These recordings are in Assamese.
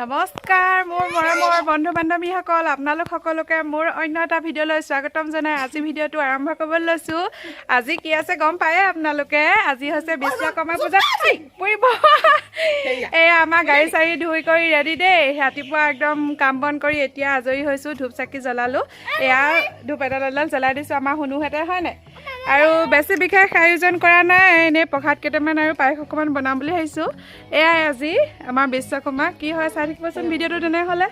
নমস্কাৰ মোৰ মৰমৰ বন্ধু বান্ধৱীসকল আপোনালোক সকলোকে মোৰ অন্য এটা ভিডিঅ'লৈ স্বাগতম জনাই আজি ভিডিঅ'টো আৰম্ভ কৰিবলৈ লৈছোঁ। আজি কি আছে গম পায়ে আপোনালোকে? আজি হৈছে বিশ্বকৰ্মা পূজা। পৰিব এয়া আমাৰ গাড়ী চাড়ী ধুই কৰি ৰেডি দেই। ৰাতিপুৱা একদম কাম বন কৰি এতিয়া আজৰি হৈছোঁ। ধূপ চাকি জ্বলালোঁ। এয়া ধূপ এডাল জ্বলাই দিছোঁ আমাৰ শুনোহেঁতে হয় নাই। আৰু বেছি বিশেষ আয়োজন কৰা নাই, এনেই প্ৰসাদ কেইটামান আৰু পায়স অকণমান বনাম বুলি ভাবিছোঁ। এয়াই আজি আমাৰ বিশ্বকৰ্মা কি হয় চাই থাকিবচোন ভিডিঅ'টো। তেনেহ'লে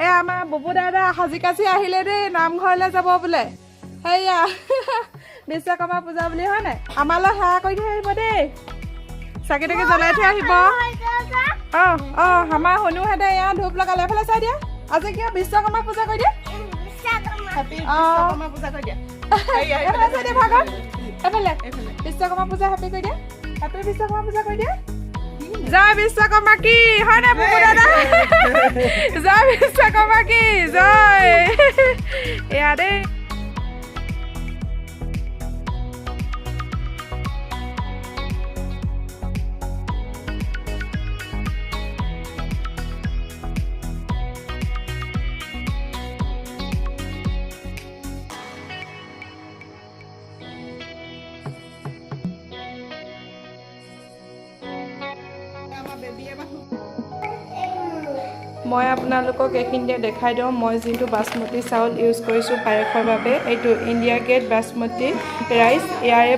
এয়া আমাৰ ববু দাদা সাজি কাচি আহিলে দেই, নামঘৰলৈ যাব বোলে। সেয়া বিশ্বকৰ্মা পূজা বুলি হয় নাই, আমালৈ সেৱা কৰি থৈ আহিব দেই, চাকি তাকি জ্বলাই থৈ আহিব। আমাৰ শুনোহেঁতে এয়া ধূপ লগালে। এফালে চাই দিয়া, আজি কিয় বিশ্বকৰ্মা পূজা কৰি দিয়া। বিশ্বকৰ্মা পূজা হেপী কৰি দিয়া, হেপী বিশ্বকৰ্মা পূজা কৰি দিয়া। জয় বিশ্বকৰ্মা কি হয় নাই ববু দাদা? জয় বিশ্বকৰ্মা কি জয়। এয়া দেই মই আপোনালোকক এইখিনিতে দেখাই দিওঁ মই যোনটো বাসমতি চাউল ইউজ কৰিছোঁ পায়সৰ বাবে। এইটো ইণ্ডিয়া গেট বাসমতি ৰাইচ। ইয়াৰে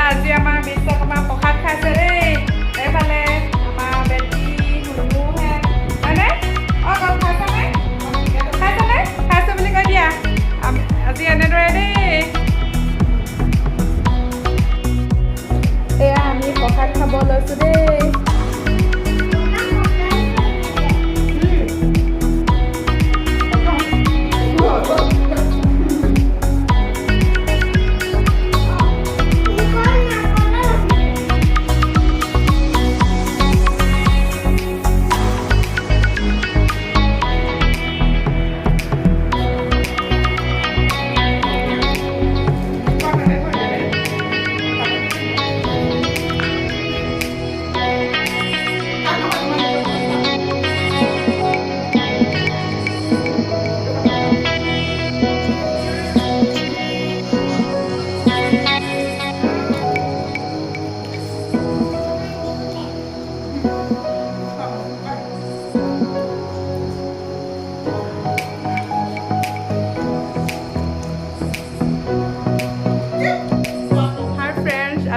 আজি আমাৰ বিশ্বকৰ্মা প্ৰসাদ খাইছে দেই। এইফালে আমাৰ বেটি শুনোহে হয়নে? খাইছে বুলি কৈ দিয়া। আজি এনেদৰে দেই এয়া আমি প্ৰসাদ খাব লৈছোঁ দেই।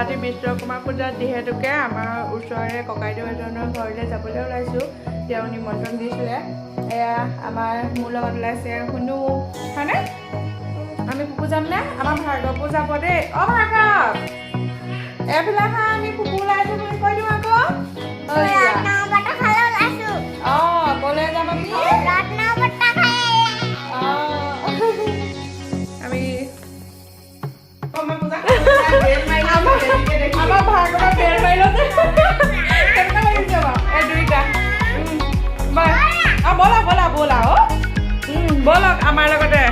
আজি বিশ্বকৰ্মা পূজাত যিহেতুকে আমাৰ ওচৰৰে ককাইদেউ এজনৰ ঘৰলৈ যাবলৈ ওলাইছোঁ। তেওঁ নিমন্ত্ৰণ দিছিলে। এয়া আমাৰ মোৰ লগত ওলাইছে শুনো হয়নে? আমি পুপু যাম নে? আমাৰ ভাৰ্গৱো যাব দেই। ভাৰ্গৱ এইফালে হা, আমি পুপু ওলাইছোঁ বুলি কৈ দিওঁ আকৌ। ক'লে যাম আমি? আমাৰ ভাৰ্গৱৰ বেৰ মাৰিলতে কেনেকুৱা লাগিছে বাৰু এই দুইটা? ব'লা ব'লক আমাৰ লগতে।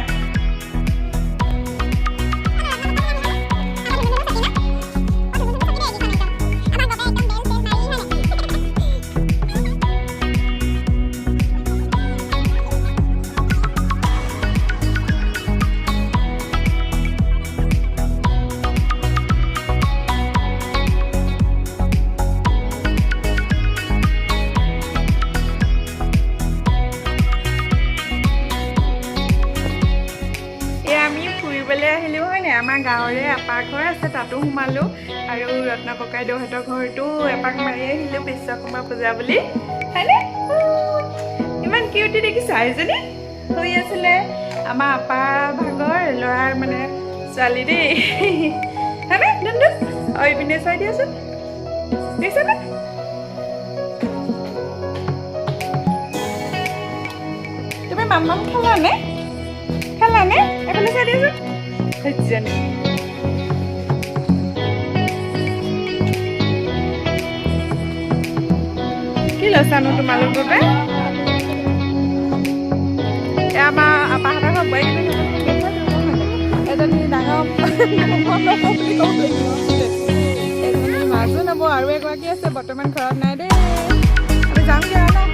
আহিলোঁ হয় নাই, আমাৰ গাঁৱৰে এপাক ঘৰ আছে তাতো সোমালোঁ আৰু ৰত্ন ককাইদেউহঁতৰ ঘৰতো এপাক মাৰি আহিলোঁ বিশ্বকৰ্মা পূজা বুলি হয়নে? ইমান কিউটি দেখিছা? এজনী শুই আছিলে আমাৰ আপা ভাগৰ ল'ৰাৰ মানে ছোৱালী দেই হয়নে ধুন্দু ইপিনে চাই দিয়াচোন দেখিছেনে তুমি মাম খালানে এফালে চাই দিয়াচোন জানি কি লৈছানো তোমালোক বাবে আমাৰ আপাহঁতৰ ঘৰ বোৱাৰীকেইজনী এজনী ডাঙৰ এজনী মাজো নব আৰু এগৰাকী আছে বৰ্তমান ঘৰত নাই দেই আমি যামগৈ আৰু